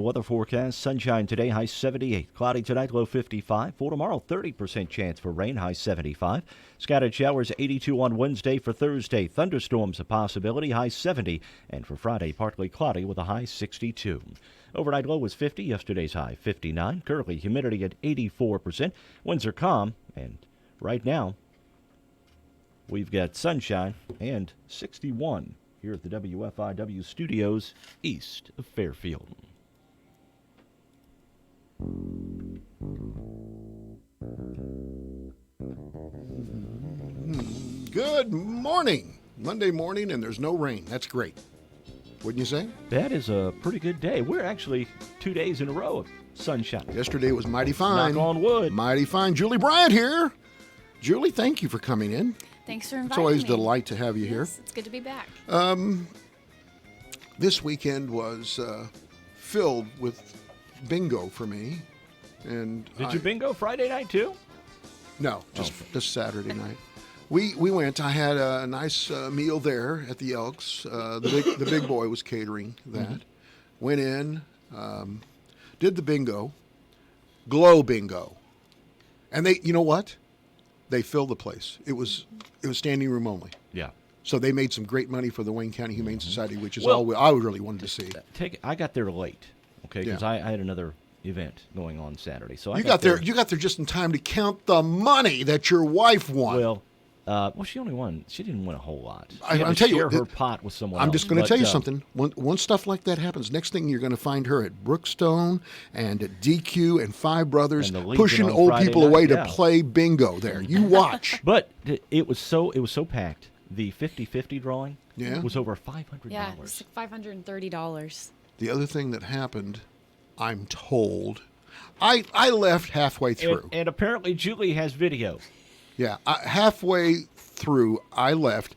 Weather forecast, sunshine today, high 78. Cloudy tonight, low 55. For tomorrow, 30% chance for rain, high 75. Scattered showers, 82 on Wednesday. For Thursday, thunderstorms a possibility, high 70. And for Friday, partly cloudy with a high 62. Overnight low was 50, yesterday's high 59. Currently, humidity at 84%. Winds are calm, and right now, we've got sunshine and 61 here at the WFIW studios east of Fairfield. Good morning. Monday morning, and there's no rain. That's great. Wouldn't you say? That is a pretty good day. We're actually 2 days in a row of sunshine. Yesterday was mighty fine. Knock on wood. Mighty fine. Julie Bryant here. Julie, thank you for coming in. Thanks for inviting me. It's always a delight to have you here. It's good to be back. This weekend was filled with bingo for me. And Did you bingo Friday night too? No, just Saturday night. We went. I had a nice meal there at the Elks. The big boy was catering that. Mm-hmm. Went in, did the bingo, glow bingo, and they. You know what? They filled the place. It was standing room only. Yeah. So they made some great money for the Wayne County Humane Society, which is all I really wanted to see. I got there late, okay, because I had another event going on Saturday. So you got there just in time to count the money that your wife won. Well, she only won. She didn't win a whole lot. I'm telling you, her pot with someone else. I'm just going to tell you something. Once stuff like that happens, next thing you're going to find her at Brookstone and at DQ and Five Brothers pushing old people away to play bingo there. You watch. But it was so packed. The 50-50 drawing was over $500. Yeah, it's like $530. The other thing that happened, I'm told, I left halfway through. And apparently Julie has video. Yeah, halfway through, I left.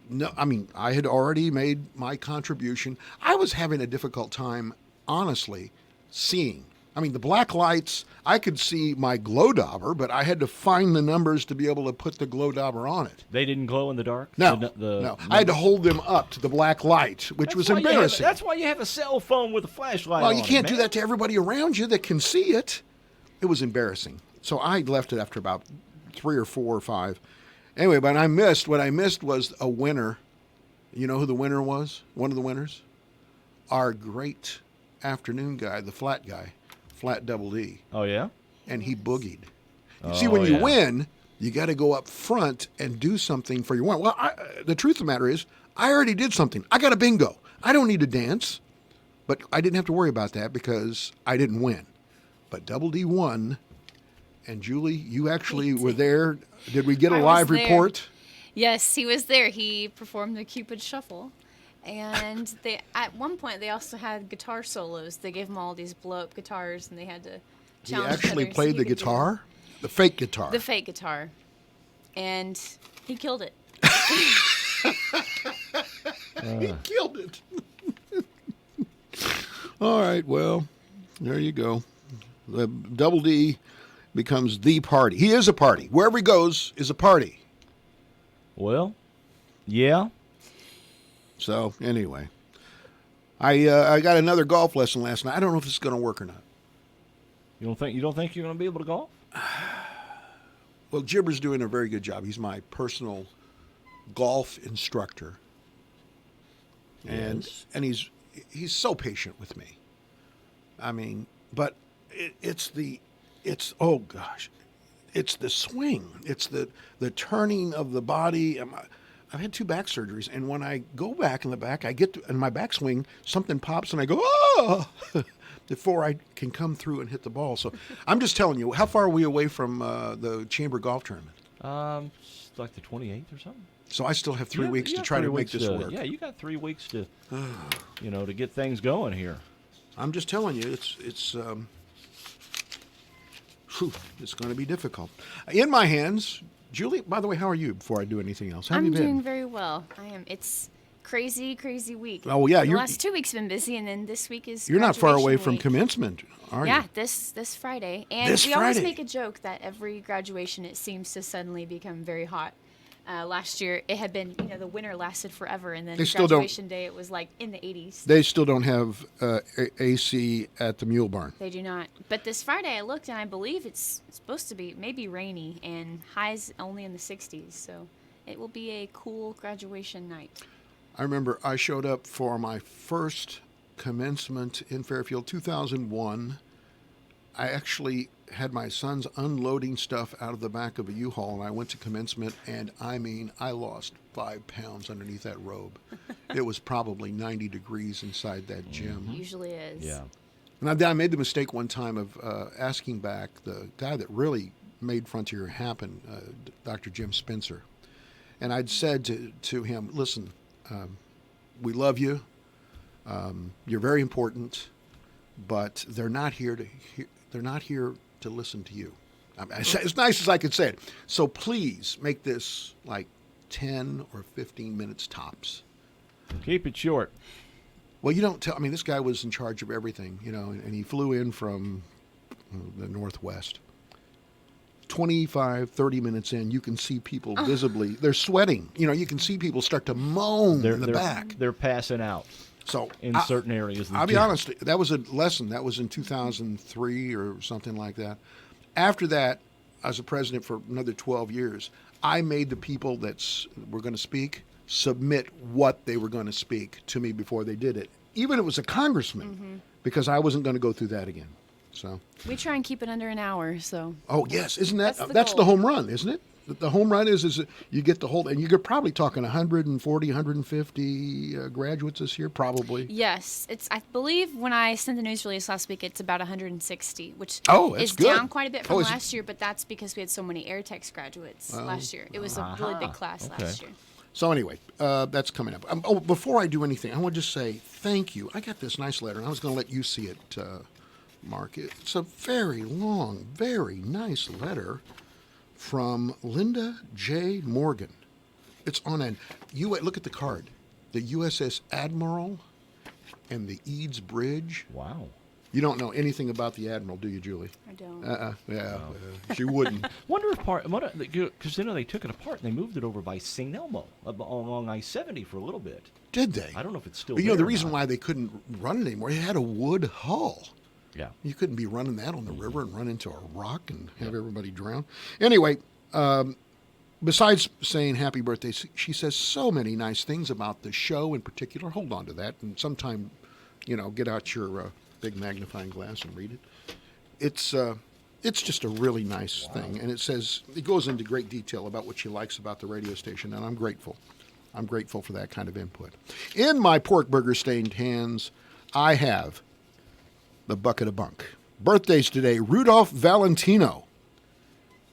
No, I mean, I had already made my contribution. I was having a difficult time, honestly, seeing. I mean, the black lights, I could see my glow dauber, but I had to find the numbers to be able to put the glow dauber on it. They didn't glow in the dark? No. I had to hold them up to the black light, which was embarrassing. That's why you have a cell phone with a flashlight on it. Well, you can't do that to everybody around you that can see it. It was embarrassing. So I left it after about 3 or 4 or 5. Anyway, but what I missed was a winner. You know who the winner was? One of the winners? Our great afternoon guy, the flat guy, Flat Double D. Oh, yeah? And he boogied. See, when you win, you got to go up front and do something for your win. Well, the truth of the matter is, I already did something. I got a bingo. I don't need to dance. But I didn't have to worry about that because I didn't win. But Double D won. And Julie, you actually were there. Did we get a live report? Yes, he was there. He performed the Cupid Shuffle. And at one point, they also had guitar solos. They gave him all these blow-up guitars, and they had to challenge He actually played the guitar? The fake guitar? The fake guitar. And he killed it. He killed it. All right, well, there you go. The Double D becomes the party. He is a party. Wherever he goes is a party. Well, yeah. So, anyway. I got another golf lesson last night. I don't know if this is going to work or not. You don't think you're going to be able to golf? Well, Gibber's doing a very good job. He's my personal golf instructor. Yes. And he's so patient with me. I mean, but it's the swing. It's the turning of the body. I've had 2 back surgeries, and when I go back in the back, I get in my backswing, something pops, and I go, oh, before I can come through and hit the ball. So I'm just telling you, how far are we away from the Chamber Golf Tournament? It's like the 28th or something. So I still have 3 weeks to try to make this work. Yeah, you got 3 weeks to, to get things going here. I'm just telling you, it's going to be difficult. In my hands, Julie, by the way, how are you before I do anything else? How have you been? I'm doing very well. I am. It's crazy week. Oh, yeah. The last 2 weeks have been busy, and then this week is You're not far away graduation from week. commencement, are you? Yeah, this Friday. And This we always Friday? make a joke that every graduation it seems to suddenly become very hot. Last year, it had been, the winter lasted forever, and then They still don't- graduation day, it was like in the 80s. They still don't have AC at the Mule Barn. They do not. But this Friday, I looked, and I believe it's supposed to be maybe rainy, and highs only in the 60s. So it will be a cool graduation night. I remember I showed up for my first commencement in Fairfield, 2001. I actually had my sons unloading stuff out of the back of a U-Haul, and I went to commencement, and I lost 5 pounds underneath that robe. It was probably 90 degrees inside that gym. Usually is. Yeah. And I made the mistake one time of asking back the guy that really made Frontier happen, Dr. Jim Spencer. And I'd said to him, listen, we love you. You're very important, but they're not here to listen to you. I mean, as nice as I could say it. So please make this like 10 or 15 minutes tops. Keep it short. Well, you don't tell. I mean, this guy was in charge of everything, and he flew in from the Northwest. 25, 30 minutes in, you can see people visibly. They're sweating. You can see people start to moan in the back. They're passing out So in certain areas. Of the I'll be gym. honest, that was a lesson. That was in 2003 or something like that. After that, I was a president for another 12 years. I made the people that were going to speak submit what they were going to speak to me before they did it. Even if it was a congressman, because I wasn't going to go through that again. So. We try and keep it under an hour, so. Oh yes, isn't that That's the the goal. home run, isn't it? The home run is you get the whole, and you're probably talking 140, 150 graduates this year, probably. Yes, I believe when I sent the news release last week, it's about 160, which Oh, that's is good. down quite a bit from Oh, is it- last year, but that's because we had so many AirTex graduates last year. It was a really big class Okay. last year. So anyway, that's coming up. Before I do anything, I want to just say thank you. I got this nice letter, and I was going to let you see it, Mark. It's a very long, very nice letter from Linda J. Morgan. It's on look at the card, the USS Admiral and the Eads Bridge. Wow. You don't know anything about the Admiral, do you, Julie? I don't. She wouldn't. Wonder if because they took it apart and they moved it over by St. Elmo along I-70 for a little bit. Did they? I don't know if it's still. But there the or reason not. why they couldn't run it anymore, it had a wood hull. Yeah. You couldn't be running that on the river and run into a rock and have everybody drown. Anyway, besides saying happy birthday, she says so many nice things about the show in particular. Hold on to that, and sometime, get out your big magnifying glass and read it. It's just a really nice thing, and it goes into great detail about what she likes about the radio station, and I'm grateful. I'm grateful for that kind of input. In my pork burger stained hands, I have the bucket of bunk. Birthdays today, Rudolph Valentino.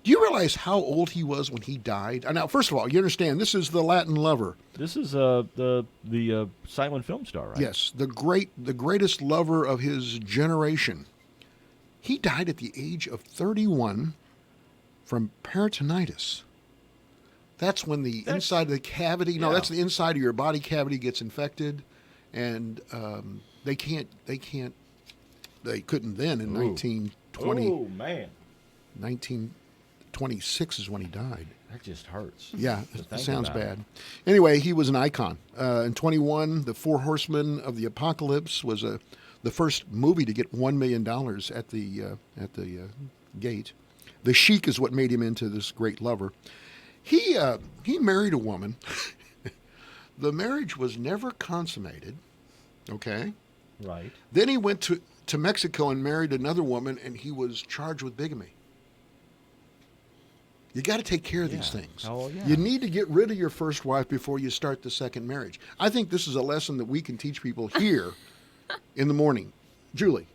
Do you realize how old he was when he died? Now, first of all, you understand this is the Latin lover. This is the silent film star, right? Yes, the greatest lover of his generation. He died at the age of 31 from peritonitis. That's when the inside of the cavity. No, Yeah. that's the inside of your body cavity gets infected, and they couldn't then in Ooh. 1920. Oh man, 1926 is when he died. that just hurts. Yeah, to it think sounds about bad. Anyway, he was an icon. In 21, The Four Horsemen of the Apocalypse was the first movie to get $1 million at the gate. The Sheik is what made him into this great lover. He married a woman. The marriage was never consummated. Okay. Right. Then he went to Mexico and married another woman, and he was charged with bigamy. You got to take care of these Yeah. things. Oh, yeah. You need to get rid of your first wife before you start the second marriage. I think this is a lesson that we can teach people here in the morning. Julie,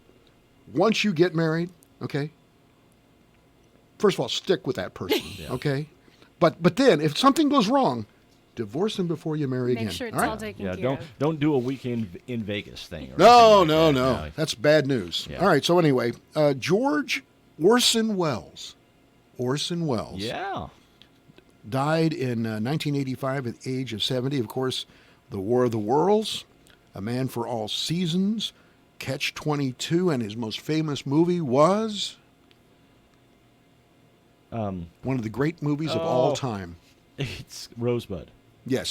once you get married, okay, first of all, stick with that person, okay? But then, if something goes wrong, divorce him before you marry again. Make sure it's all all right? taken Yeah. care of. Don't do a weekend in Vegas thing. Or No, anything like no, that. no. That's bad news. Yeah. All right, so anyway, George Orson Welles. Orson Welles. Yeah. Died in 1985 at the age of 70. Of course, The War of the Worlds, A Man for All Seasons, Catch-22, and his most famous movie was one of the great movies of all time. It's Rosebud. Yes,